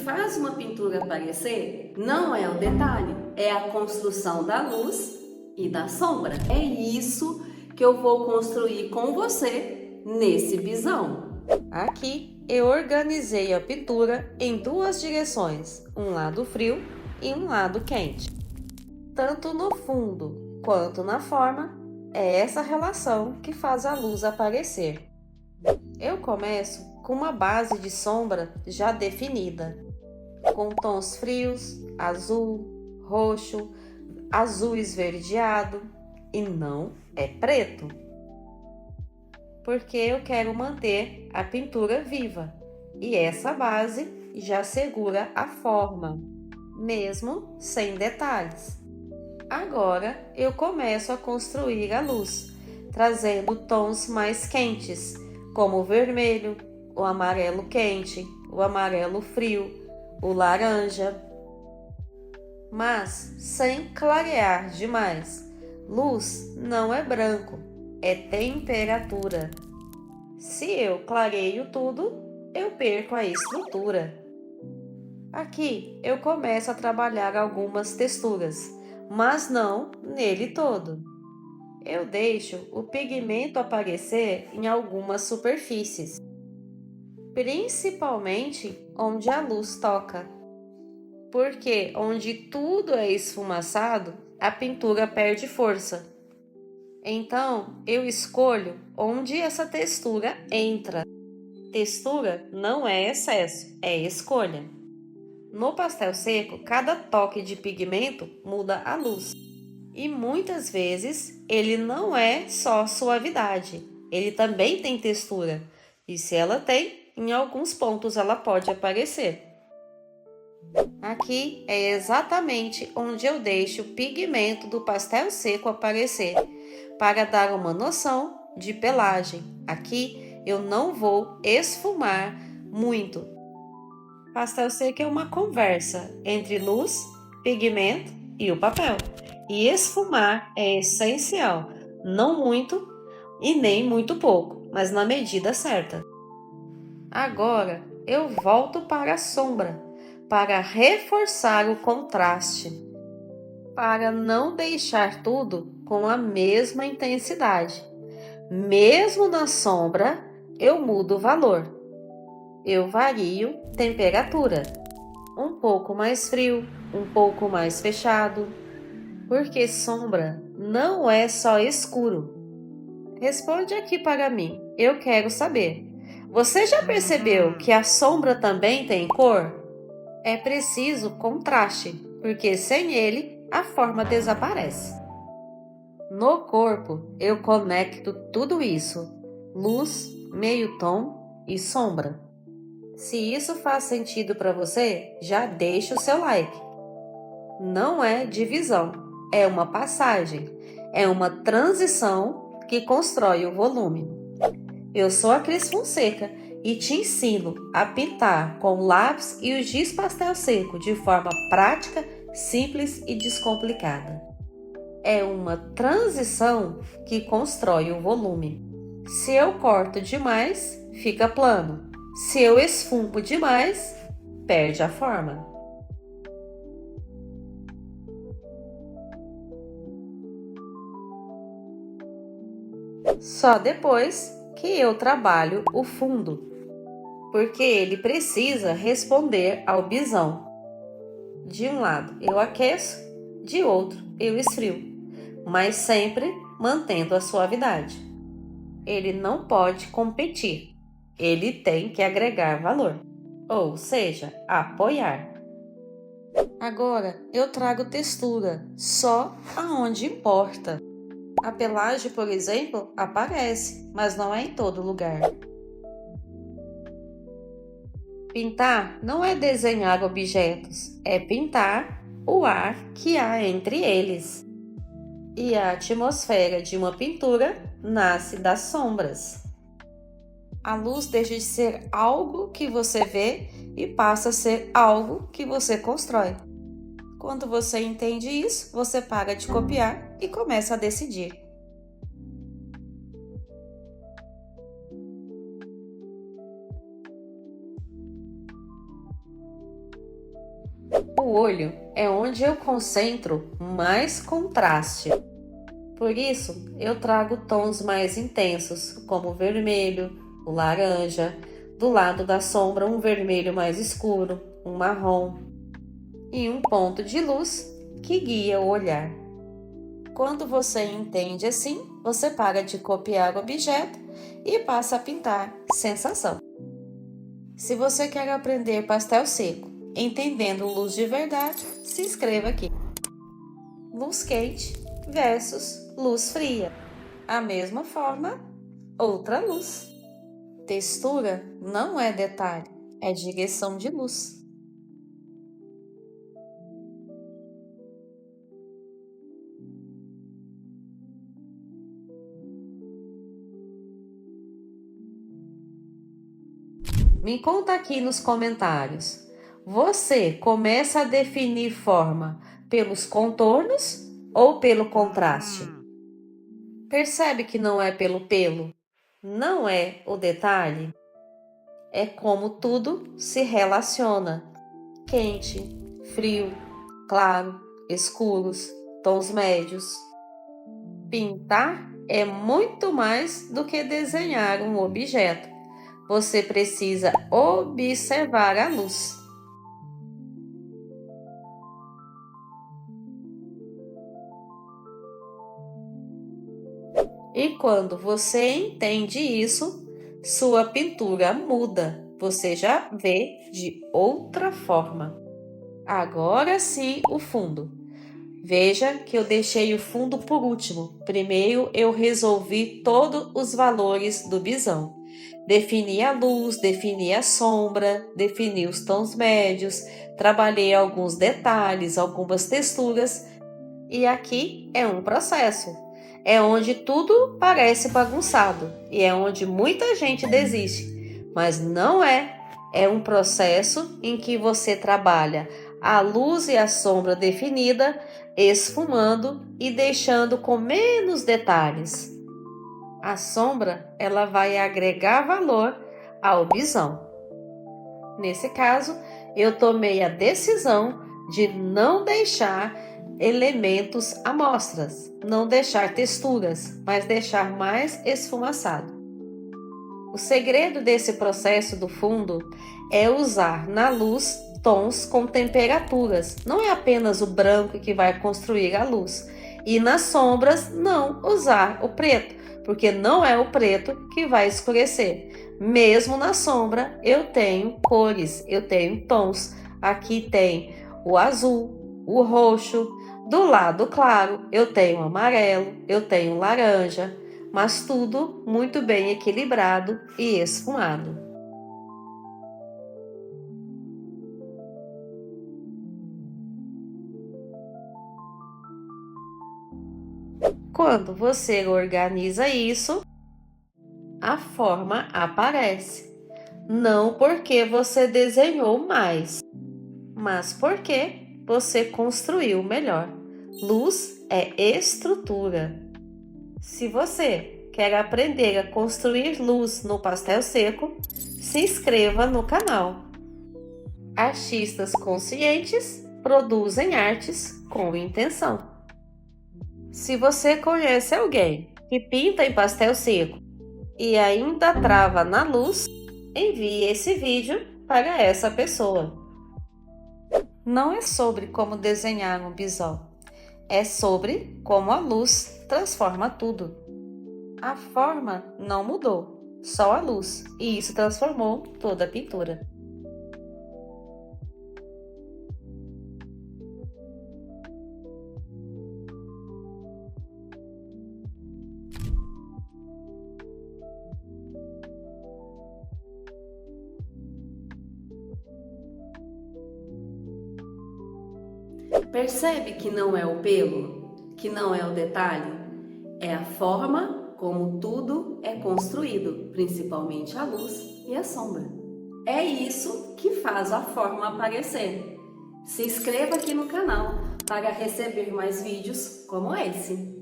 faz uma pintura aparecer não é o detalhe, é a construção da luz e da sombra. É isso que eu vou construir com você nesse bisão. Aqui eu organizei a pintura em duas direções, um lado frio e um lado quente. Tanto no fundo quanto na forma, é essa relação que faz a luz aparecer. Eu começo com uma base de sombra já definida, com tons frios, azul, roxo, azul esverdeado e não é preto, porque eu quero manter a pintura viva e essa base já segura a forma, mesmo sem detalhes. Agora eu começo a construir a luz, trazendo tons mais quentes, como o vermelho, o amarelo quente, o amarelo frio, o laranja, mas sem clarear demais. Luz não é branco, é temperatura. Se eu clareio tudo, eu perco a estrutura. Aqui eu começo a trabalhar algumas texturas, mas não nele todo. Eu deixo o pigmento aparecer em algumas superfícies, principalmente onde a luz toca, porque onde tudo é esfumaçado, a pintura perde força. Então, eu escolho onde essa textura entra. Textura não é excesso, é escolha. No pastel seco, cada toque de pigmento muda a luz. E muitas vezes ele não é só suavidade, ele também tem textura. E se ela tem, em alguns pontos ela pode aparecer. Aqui é exatamente onde eu deixo o pigmento do pastel seco aparecer, para dar uma noção de pelagem. Aqui eu não vou esfumar muito. Pastel seco é uma conversa entre luz, pigmento e o papel. E esfumar é essencial, não muito e nem muito pouco, mas na medida certa. Agora eu volto para a sombra, para reforçar o contraste, para não deixar tudo com a mesma intensidade. Mesmo na sombra, eu mudo o valor. Eu vario temperatura, um pouco mais frio, um pouco mais fechado, porque sombra não é só escuro. Responde aqui para mim, eu quero saber. Você já percebeu que a sombra também tem cor? É preciso contraste, porque sem ele a forma desaparece. No corpo, eu conecto tudo isso: luz, meio tom e sombra. Se isso faz sentido para você, já deixa o seu like. Não é divisão, é uma passagem, é uma transição que constrói o volume. Eu sou a Cris Fonseca e te ensino a pintar com lápis e o giz pastel seco de forma prática, simples e descomplicada. É uma transição que constrói o volume. Se eu corto demais, fica plano. Se eu esfumo demais, perde a forma. Só depois que eu trabalho o fundo, porque ele precisa responder ao bisão. De um lado eu aqueço, de outro eu esfrio, mas sempre mantendo a suavidade. Ele não pode competir, ele tem que agregar valor, ou seja, apoiar. Agora eu trago textura só aonde importa. A pelagem, por exemplo, aparece, mas não é em todo lugar. Pintar não é desenhar objetos, é pintar o ar que há entre eles. E a atmosfera de uma pintura nasce das sombras. A luz deixa de ser algo que você vê e passa a ser algo que você constrói. Quando você entende isso, você para de copiar e começa a decidir. O olho é onde eu concentro mais contraste. Por isso, eu trago tons mais intensos, como o vermelho, o laranja, do lado da sombra um vermelho mais escuro, um marrom e um ponto de luz que guia o olhar. Quando você entende assim, você para de copiar o objeto e passa a pintar sensação. Se você quer aprender pastel seco, entendendo luz de verdade, se inscreva aqui. Luz quente versus luz fria. A mesma forma, outra luz. Textura não é detalhe, é direção de luz. Me conta aqui nos comentários. Você começa a definir forma pelos contornos ou pelo contraste? Percebe que não é pelo pelo? Não é o detalhe? É como tudo se relaciona. Quente, frio, claro, escuros, tons médios. Pintar é muito mais do que desenhar um objeto. Você precisa observar a luz. E quando você entende isso, sua pintura muda. Você já vê de outra forma. Agora sim, o fundo. Veja que eu deixei o fundo por último. Primeiro eu resolvi todos os valores do bisão. Defini a luz, defini a sombra, defini os tons médios, trabalhei alguns detalhes, algumas texturas. E aqui é um processo. É onde tudo parece bagunçado e é onde muita gente desiste. Mas não é. É um processo em que você trabalha a luz e a sombra definida, esfumando e deixando com menos detalhes. A sombra, ela vai agregar valor ao bisão. Nesse caso, eu tomei a decisão de não deixar elementos amostras, não deixar texturas, mas deixar mais esfumaçado. O segredo desse processo do fundo é usar na luz tons com temperaturas. Não é apenas o branco que vai construir a luz. E nas sombras, não usar o preto, porque não é o preto que vai escurecer. Mesmo na sombra, eu tenho cores, eu tenho tons. Aqui tem o azul, o roxo. Do lado claro, eu tenho amarelo, eu tenho laranja, mas tudo muito bem equilibrado e esfumado. Quando você organiza isso, a forma aparece. Não porque você desenhou mais, mas porque você construiu melhor. Luz é estrutura. Se você quer aprender a construir luz no pastel seco, se inscreva no canal. Artistas conscientes produzem artes com intenção. Se você conhece alguém que pinta em pastel seco e ainda trava na luz, envie esse vídeo para essa pessoa. Não é sobre como desenhar um bisol, é sobre como a luz transforma tudo. A forma não mudou, só a luz, e isso transformou toda a pintura. Percebe que não é o pelo, que não é o detalhe? É a forma como tudo é construído, principalmente a luz e a sombra. É isso que faz a forma aparecer. Se inscreva aqui no canal para receber mais vídeos como esse.